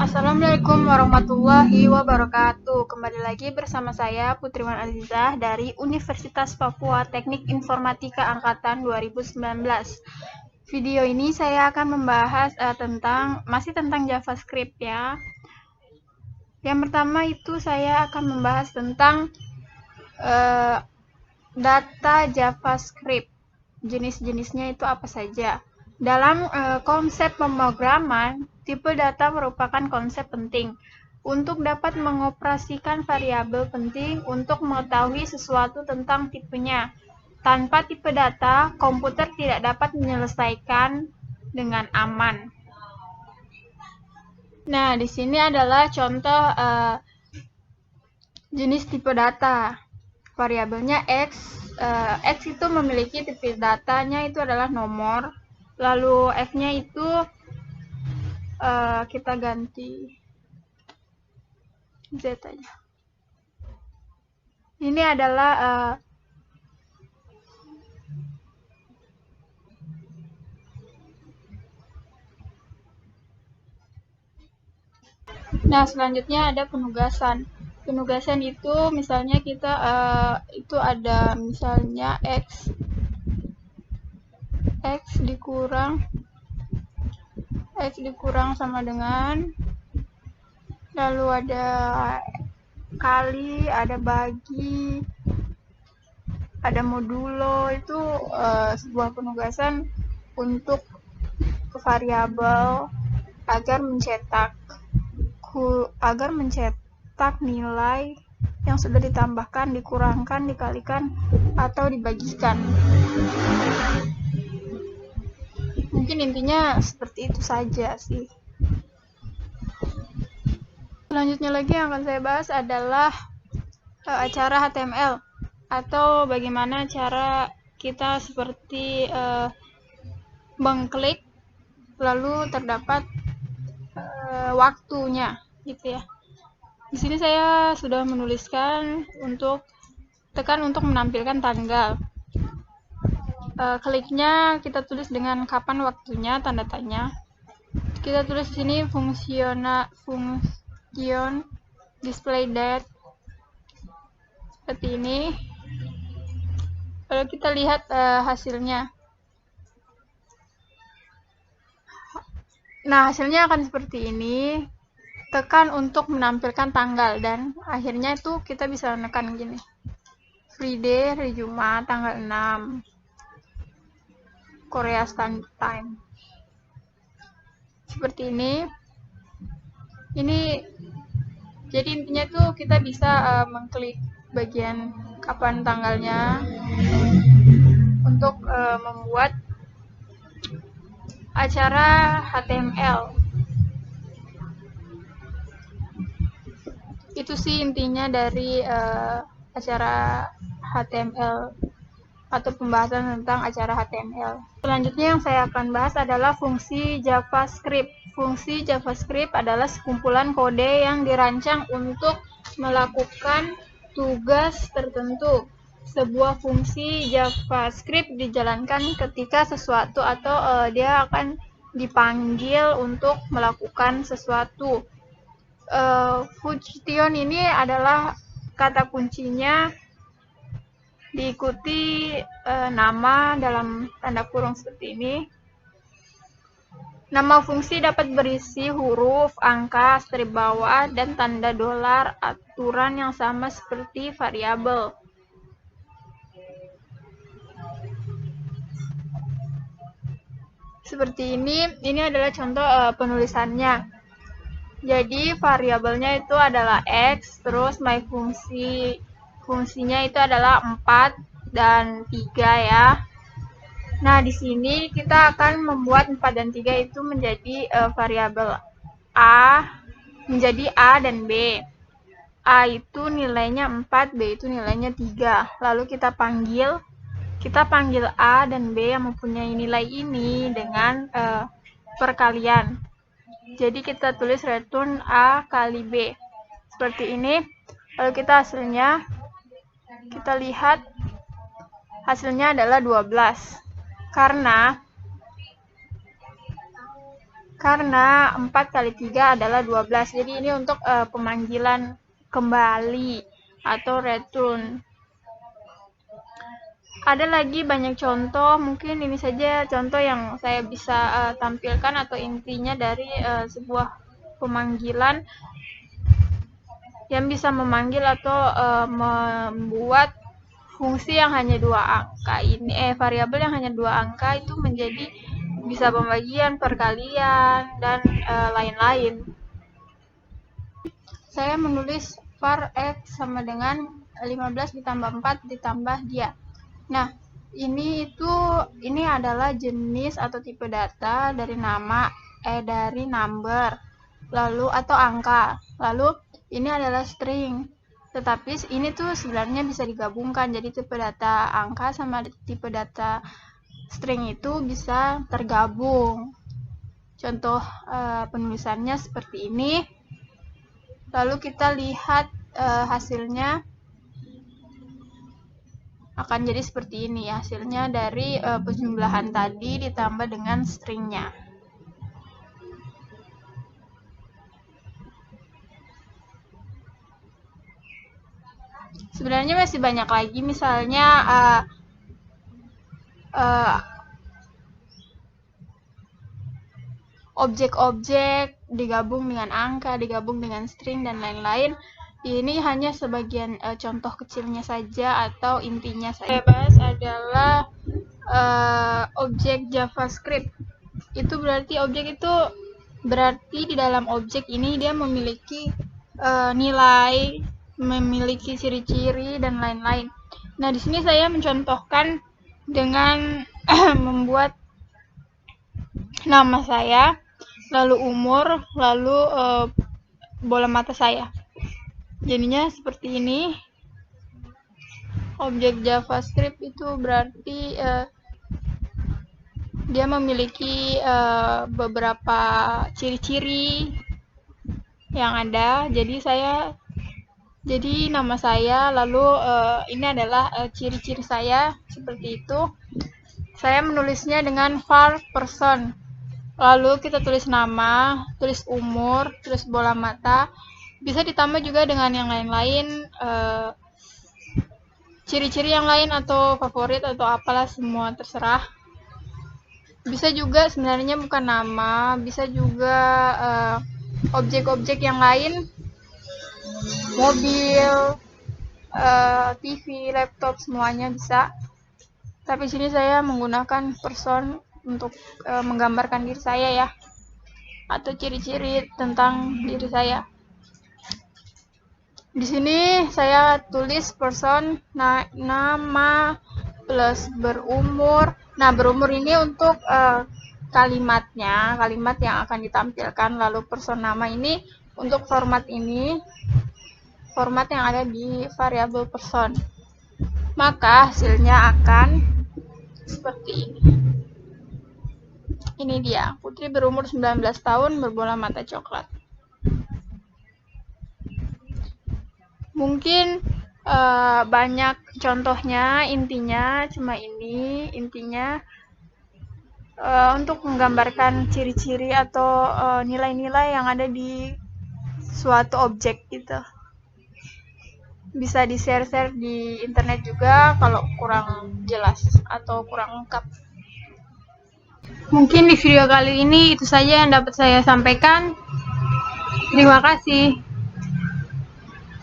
Assalamualaikum warahmatullahi wabarakatuh. Kembali lagi bersama saya Putriwan Azizah dari Universitas Papua Teknik Informatika Angkatan 2019. Video ini saya akan membahas masih tentang JavaScript ya. Yang pertama itu saya akan membahas tentang data JavaScript. Jenis-jenisnya itu apa saja? Dalam konsep pemrograman, tipe data merupakan konsep penting untuk dapat mengoperasikan variabel penting untuk mengetahui sesuatu tentang tipenya. Tanpa tipe data, komputer tidak dapat menyelesaikan dengan aman. Nah, di sini adalah contoh jenis tipe data. Variabelnya X. X itu memiliki tipe datanya itu adalah nomor. Lalu F-nya itu kita ganti Z aja. Ini adalah nah, selanjutnya ada penugasan. Penugasan itu misalnya kita itu ada misalnya X dikurang sama dengan, lalu ada kali, ada bagi, ada modulo. Itu sebuah penugasan untuk variabel agar mencetak nilai yang sudah ditambahkan, dikurangkan, dikalikan, atau dibagikan. Mungkin intinya seperti itu saja sih. Selanjutnya lagi yang akan saya bahas adalah acara HTML, atau bagaimana cara kita seperti mengklik lalu terdapat waktunya gitu ya. Di sini saya sudah menuliskan untuk menampilkan tanggal. Kliknya kita tulis dengan kapan waktunya, tanda tanya. Kita tulis di sini function display date seperti ini. Lalu kita lihat hasilnya. Nah, hasilnya akan seperti ini. Tekan untuk menampilkan tanggal, dan akhirnya itu kita bisa menekan gini. Free day, hari Jumat, tanggal 6. Korea Standard Time. Seperti ini. Jadi intinya tuh kita bisa mengklik bagian kapan tanggalnya untuk membuat acara HTML. Itu sih intinya dari acara HTML atau pembahasan tentang acara HTML. Selanjutnya yang saya akan bahas adalah fungsi JavaScript. Fungsi JavaScript adalah sekumpulan kode yang dirancang untuk melakukan tugas tertentu. Sebuah fungsi JavaScript dijalankan ketika sesuatu atau dia akan dipanggil untuk melakukan sesuatu. Function ini adalah kata kuncinya diikuti nama dalam tanda kurung seperti ini. Nama fungsi dapat berisi huruf, angka, strip bawah, dan tanda dolar, aturan yang sama seperti variabel. Seperti ini adalah contoh penulisannya. Jadi variabelnya itu adalah X, terus my fungsinya itu adalah 4 dan 3 ya. Nah, di sini kita akan membuat 4 dan 3 itu menjadi variabel menjadi A dan B. A itu nilainya 4, B itu nilainya 3. Lalu kita panggil A dan B yang mempunyai nilai ini dengan perkalian. Jadi kita tulis return A kali B. Seperti ini. Lalu kita lihat hasilnya adalah 12. karena 4 kali 3 adalah 12. Jadi ini untuk pemanggilan kembali atau return. Ada lagi banyak contoh, mungkin ini saja contoh yang saya bisa tampilkan atau intinya dari sebuah pemanggilan yang bisa memanggil atau membuat fungsi yang hanya 2 angka ini, variabel yang hanya 2 angka itu menjadi bisa pembagian, perkalian, dan lain-lain. Saya menulis var x sama dengan 15 ditambah 4 ditambah dia. Nah, ini adalah jenis atau tipe data dari dari number, lalu atau angka. Lalu ini adalah string. Tetapi ini tuh sebenarnya bisa digabungkan. Jadi tipe data angka sama tipe data string itu bisa tergabung. Contoh penulisannya seperti ini. Lalu kita lihat hasilnya akan jadi seperti ini. Hasilnya dari penjumlahan tadi ditambah dengan stringnya. Sebenarnya masih banyak lagi, misalnya objek-objek digabung dengan angka, digabung dengan string, dan lain-lain. Ini hanya sebagian contoh kecilnya saja atau intinya saja. Saya bahas adalah objek JavaScript. Itu berarti di dalam objek ini dia memiliki nilai, memiliki ciri-ciri, dan lain-lain. Nah, di sini saya mencontohkan dengan membuat nama saya, lalu umur, lalu bola mata saya. Jadinya seperti ini. Objek JavaScript itu berarti dia memiliki beberapa ciri-ciri yang ada. Jadi nama saya, lalu ini adalah ciri-ciri saya seperti itu. Saya menulisnya dengan var person. Lalu kita tulis nama, tulis umur, tulis bola mata. Bisa ditambah juga dengan yang lain-lain, ciri-ciri yang lain atau favorit atau apalah, semua terserah. Bisa juga sebenarnya bukan nama, bisa juga objek-objek yang lain, mobil, TV, laptop, semuanya bisa. Tapi sini saya menggunakan person untuk menggambarkan diri saya ya, atau ciri-ciri tentang diri saya. Di sini saya tulis person, nama plus berumur. Nah, berumur ini untuk kalimatnya, kalimat yang akan ditampilkan. Lalu person nama ini untuk format ini, format yang ada di variabel person. Maka hasilnya akan seperti ini. Ini dia, Putri berumur 19 tahun, berbola mata coklat. Mungkin banyak contohnya, intinya cuma ini. Intinya untuk menggambarkan ciri-ciri atau nilai-nilai yang ada di suatu objek gitu. Bisa di-share di internet juga kalau kurang jelas atau kurang lengkap. Mungkin di video kali ini itu saja yang dapat saya sampaikan. Terima kasih.